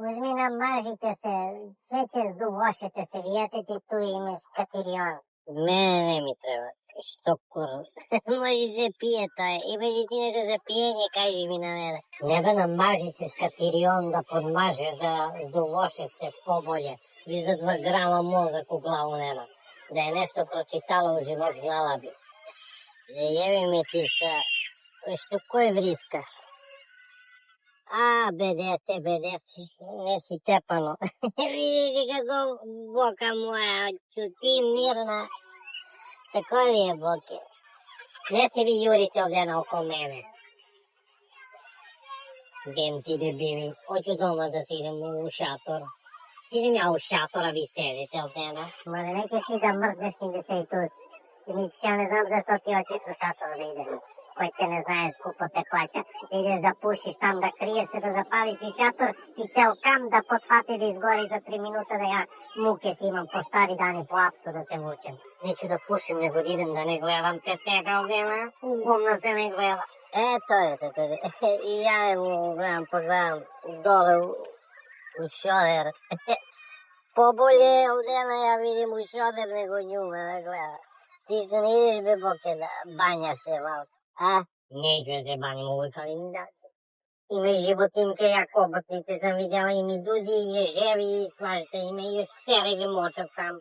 Узми намажите се, све ќе здувошете се, вијате ти ту имаш катирион. Мене не ми треба. Што кур? Може се пие тоа. Имаш ти нешто за пиење, кажи ми на мене. Не бе, намажи се с катирион, да подмажеш, да здувошеш се поболje. Виж да 2 грама мозак у главу нема. Да е нешто прочитала у живот, знала би. Зајеби ми ти са. Што кој вриска? Беде, не си тепано. Видите како бока моја, чути мирна. Тако ли е боке? Не се ви јурите овде наокол мене. Бем ти дебили, хоќу дома да си идем у шатор. Идем ја у шатора, ви седите овде, на? Мале, неќеш ти да мрднеш ни да се и тук. Ти мислиш, ја не знам зашто ти очиш у шатор да идеш. Кој те не знае, скупо те плаќа. Да идеш да пушиш там, да криеш се, да запалиш и шатор и цел кам да потфати да изгори за 3 минута, да ја муке си имам по стари дани, по апсу да се мучем. Неću да пушим, него да идем да не гледам те тебе овде, на? Угомна се не гледа. Тоа е така. И ја го гледам, погледам доле у шодер. Поболje овде на ја видим у шодер него њуме да гледа. Ти што не идеш бе боке да бањаш се малко. Неќу да се баним, увекали ми даче. Има и животинке, ја коботници сам видела, и медузи, и ежеви, и сважите, има и сереви мочат там.